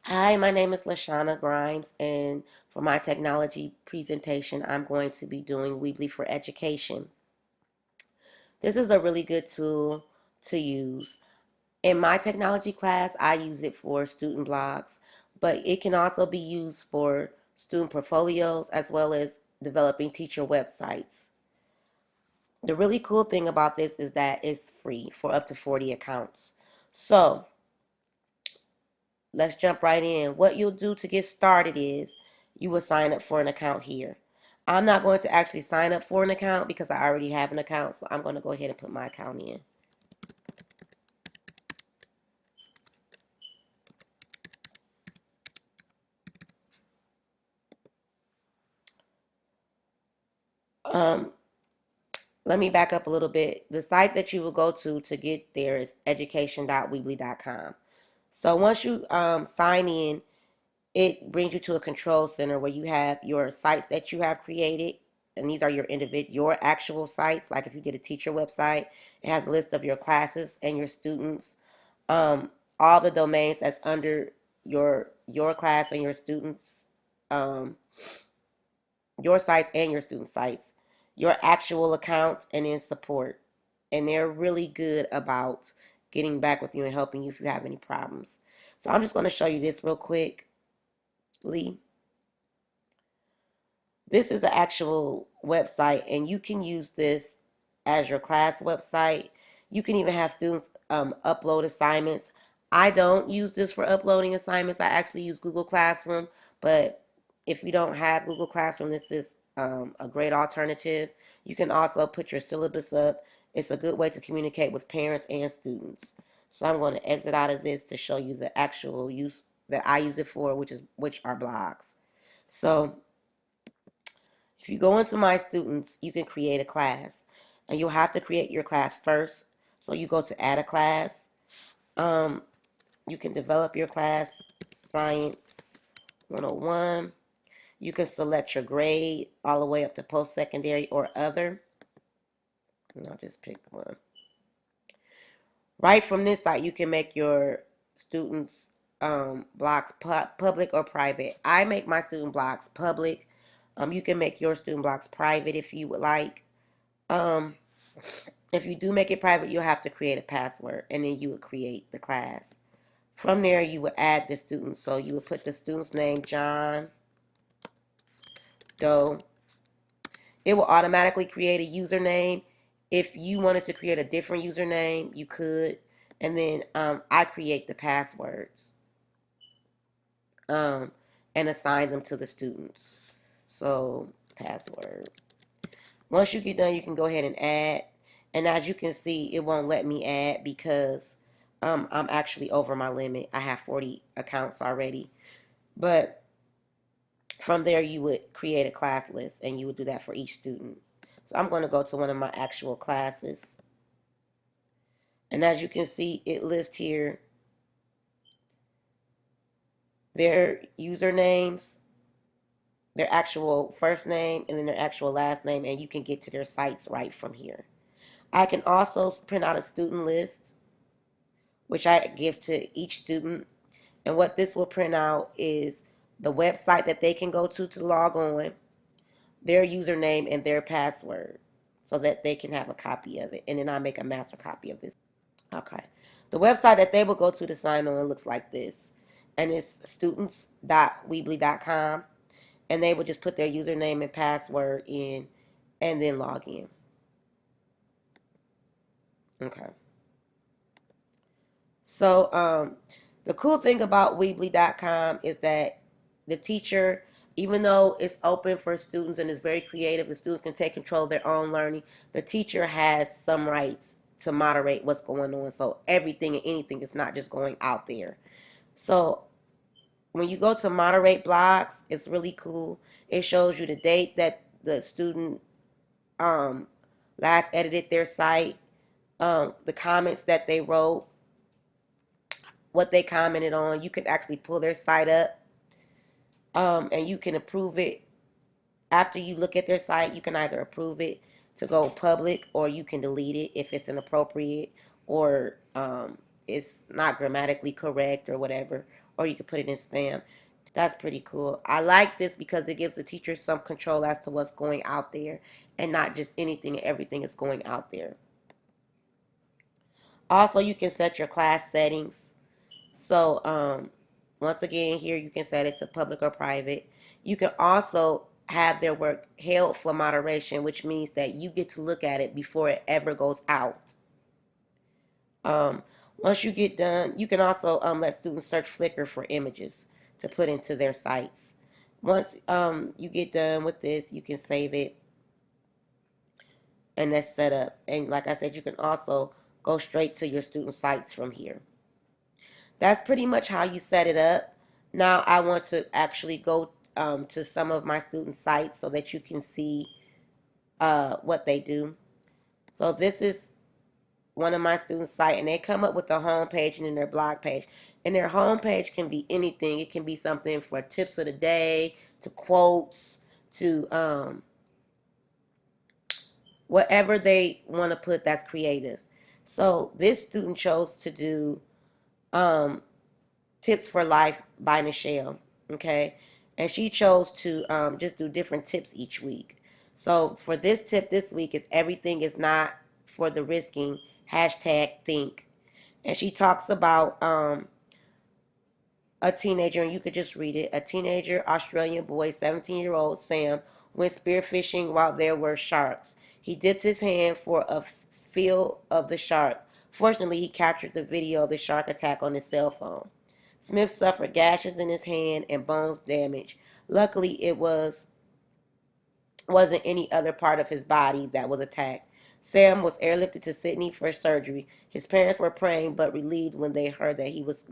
Hi, my name is Lashana Grimes, and for my technology presentation, I'm going to be doing Weebly for Education. This is a really good tool to use. In my technology class, I use it for student blogs, but it can also be used for student portfolios as well as developing teacher websites. The really cool thing about this is that it's free for up to 40 accounts. So, let's jump right in. What you'll do to get started is you will sign up for an account here. I'm not going to actually sign up for an account because I already have an account, so I'm going to go ahead and put my account in. Um, Let me back up a little bit. The site that you will go to get there is education.weebly.com. So once you sign in, it brings you to a control center where you have your sites that you have created, and these are your actual sites. Like if you get a teacher website, it has a list of your classes and your students, all the domains that's under your class and your students, um, your sites and your student sites, your actual account, and then support. And they're really good about getting back with you and helping you if you have any problems. So I'm just going to show you this real quickly. This is the actual website, and you can use this as your class website. You can even have students upload assignments. I don't use this for uploading assignments. I actually use Google Classroom, but if you don't have Google Classroom, this is a great alternative. You can also put your syllabus up. It's a good way to communicate with parents and students. So I'm going to exit out of this to show you the actual use that I use it for, which are blogs. So if you go into My Students, you can create a class. And you'll have to create your class first. So you go to Add a Class. Um, you can develop your class, Science 101. You can select your grade all the way up to post-secondary or other. And I'll just pick one. Right from this site, you can make your students' blocks public or private. I make my student blocks public. You can make your student blocks private if you would like. Um, if you do make it private, you'll have to create a password, and then you would create the class. From there, you would add the student. So you would put the student's name, John Doe. It will automatically create a username. If you wanted to create a different username, you could. And then I create the passwords um, and assign them to the students. So password. Once you get done, you can go ahead and add. And as you can see, it won't let me add because I'm actually over my limit. I have 40 accounts already. But from there, you would create a class list and you would do that for each student. So I'm going to go to one of my actual classes. And as you can see, it lists here their usernames, their actual first name, and then their actual last name. And you can get to their sites right from here. I can also print out a student list, which I give to each student. And what this will print out is the website that they can go to log on, their username, and their password so that they can have a copy of it. And then I make a master copy of this. Okay. The website that they will go to sign on looks like this. And it's students.weebly.com. And they will just put their username and password in and then log in. Okay. So the cool thing about Weebly.com is that the teacher, even though it's open for students and it's very creative, the students can take control of their own learning. The teacher has some rights to moderate what's going on. So everything and anything is not just going out there. So when you go to moderate blogs, it's really cool. It shows you the date that the student um, last edited their site, the comments that they wrote, what they commented on. You can actually pull their site up, and you can approve it. After you look at their site, you can either approve it to go public or you can delete it if it's inappropriate or it's not grammatically correct or whatever. or you could put it in spam. That's pretty cool. I like this because it gives the teacher some control as to what's going out there and not just anything and everything is going out there. Also, you can set your class settings. So, once again, here you can set it to public or private. You can also have their work held for moderation, which means that you get to look at it before it ever goes out. Um, Once you get done, you can also let students search Flickr for images to put into their sites. Once you get done with this, you can save it and that's set up. And like I said, you can also go straight to your student sites from here. That's pretty much how you set it up. Now I want to actually go to some of my student sites so that you can see what they do. So this is one of my students' site, and they come up with a home page and then their blog page. And their home page can be anything. It can be something for tips of the day, to quotes, to whatever they want to put that's creative. So this student chose to do um, Tips for Life by Nichelle, okay? And she chose to just do different tips each week. So for this tip this week is everything is not for the risking, hashtag think. And she talks about a teenager, and you could just read it. A teenager Australian boy, 17-year-old Sam, went spearfishing while there were sharks. He dipped his hand for a feel of the shark. Fortunately, he captured the video of the shark attack on his cell phone. Smith suffered gashes in his hand and bones damage. Luckily, it wasn't any other part of his body that was attacked. Sam was airlifted to Sydney for surgery. His parents were praying but relieved when they heard that he was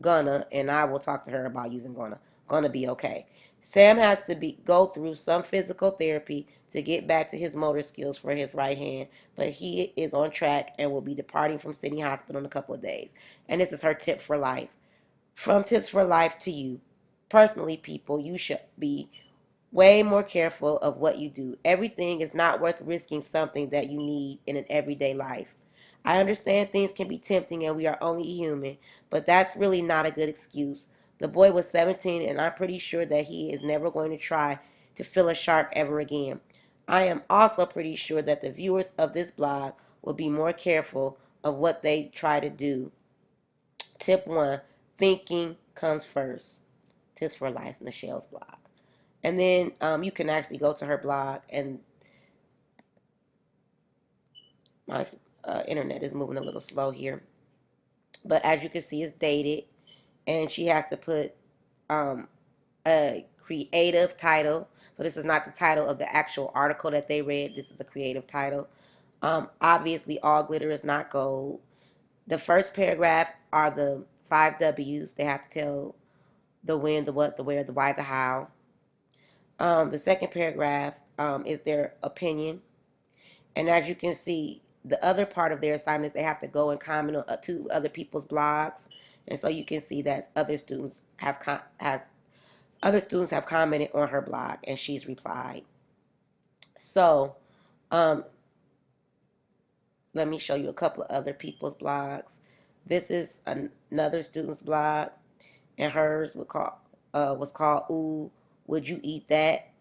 gonna, and I will talk to her about using gonna be okay. Sam has to go through some physical therapy to get back to his motor skills for his right hand, but he is on track and will be departing from Sydney Hospital in a couple of days. And this is her tip for life. From Tips for Life to you. Personally, people, you should be way more careful of what you do. Everything is not worth risking something that you need in an everyday life. I understand things can be tempting and we are only human, but that's really not a good excuse. The boy was 17 and I'm pretty sure that he is never going to try to fill a shark ever again. I am also pretty sure that the viewers of this blog will be more careful of what they try to do. Tip 1, thinking comes first. Tips for Life, Nichelle's blog. And then you can actually go to her blog, and my internet is moving a little slow here. But as you can see, it's dated, and she has to put um, a creative title. So this is not the title of the actual article that they read. This is the creative title. Obviously, all glitter is not gold. The first paragraph are the 5 W's. They have to tell the when, the what, the where, the why, the how. The second paragraph is their opinion. And as you can see, the other part of their assignment is they have to go and comment on to other people's blogs. And so you can see that other students have commented on her blog and she's replied. So um, let me show you a couple of other people's blogs. This is another student's blog, and hers was called "Ooh, Would You Eat That?"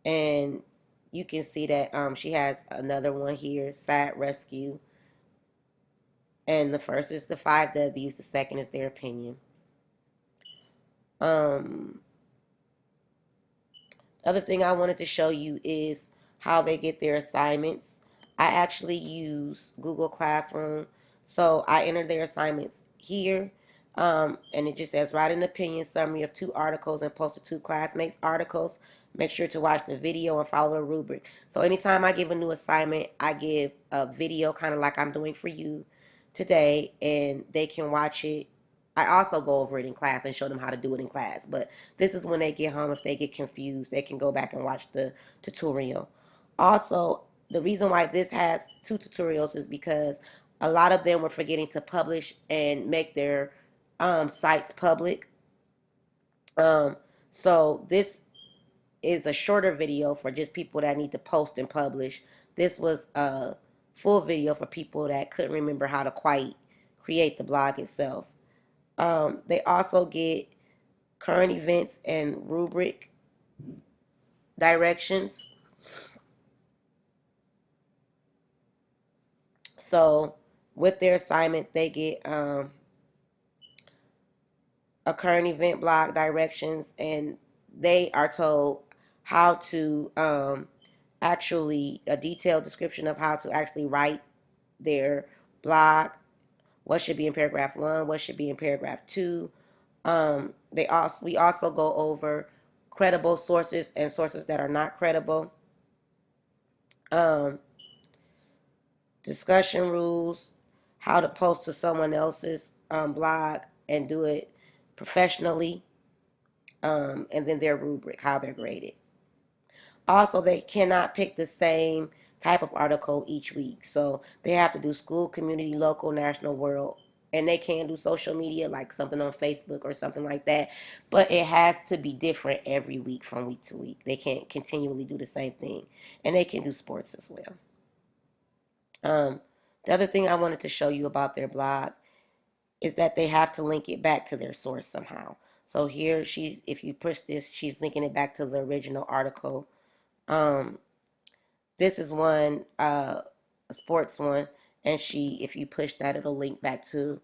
And you can see that she has another one here, Sad Rescue. And the first is the 5 W's, the second is their opinion. Um, Other thing I wanted to show you is how they get their assignments. I actually use Google Classroom. So I enter their assignments here. And it just says write an opinion summary of 2 articles and post the 2 classmates' articles. Make sure to watch the video and follow the rubric. So anytime I give a new assignment, I give a video kind of like I'm doing for you today, and they can watch it. I also go over it in class and show them how to do it in class. But this is when they get home. If they get confused, they can go back and watch the tutorial. Also, the reason why this has 2 tutorials is because a lot of them were forgetting to publish and make their sites public. Um, so this is a shorter video for just people that need to post and publish. This was a full video for people that couldn't remember how to quite create the blog itself. They also get current events and rubric directions. So with their assignment, they get a current event block directions, and they are told how to actually a detailed description of how to actually write their block, what should be in paragraph 1, what should be in paragraph 2. We also go over credible sources and sources that are not credible. Um, Discussion rules, how to post to someone else's blog and do it professionally, and then their rubric, how they're graded. Also, they cannot pick the same type of article each week. So they have to do school, community, local, national, world. And they can do social media, like something on Facebook or something like that. But it has to be different every week from week to week. They can't continually do the same thing. And they can do sports as well. Um, the other thing I wanted to show you about their blog is that they have to link it back to their source somehow. So here if you push this, she's linking it back to the original article. Um, This is one, a sports one, and if you push that, it'll link back to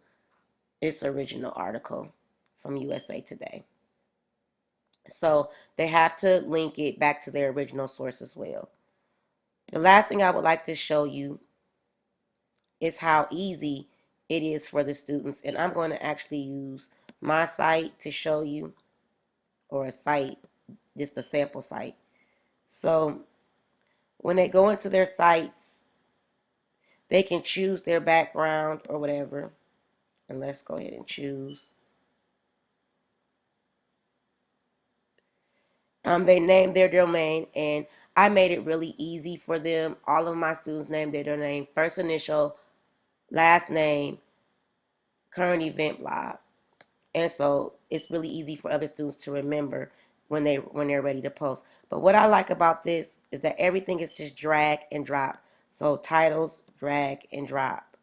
its original article from USA Today. So they have to link it back to their original source as well. The last thing I would like to show you is how easy it is for the students, and I'm going to actually use my site to show you, or a site, just a sample site. So when they go into their sites, they can choose their background or whatever. And let's go ahead and choose. They named their domain, and I made it really easy for them. All of my students named their domain, first initial, last name, current event blog. And so it's really easy for other students to remember when they're ready to post. But what I like about this is that everything is just drag and drop. So titles, drag and drop.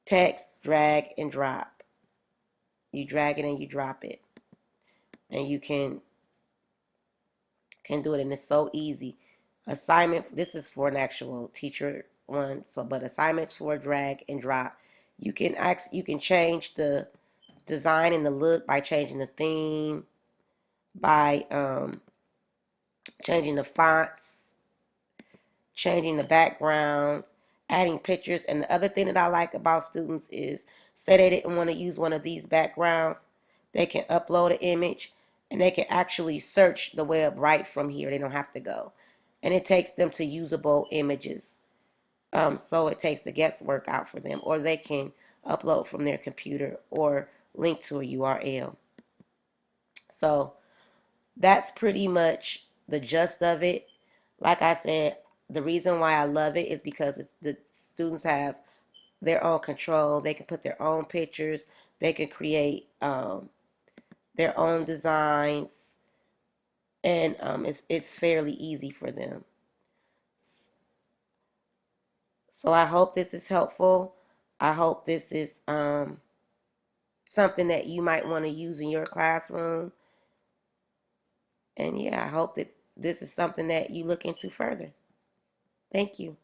Text, drag and drop. You drag it and you drop it, and you can do it, and it's so easy. Assignment, this is for an actual teacher one, so but assignments for drag and drop. You can change the design and the look by changing the theme, by changing the fonts, changing the backgrounds, adding pictures. And the other thing that I like about students is, say they didn't want to use one of these backgrounds, they can upload an image and they can actually search the web right from here. They don't have to go. And it takes them to usable images. So it takes the guesswork out for them. Or they can upload from their computer or link to a URL. So that's pretty much the gist of it. Like I said, the reason why I love it is because the students have their own control. They can put their own pictures. They can create their own designs, and it's fairly easy for them. So I hope this is helpful. I hope this is something that you might want to use in your classroom. And yeah, I hope that this is something that you look into further. Thank you.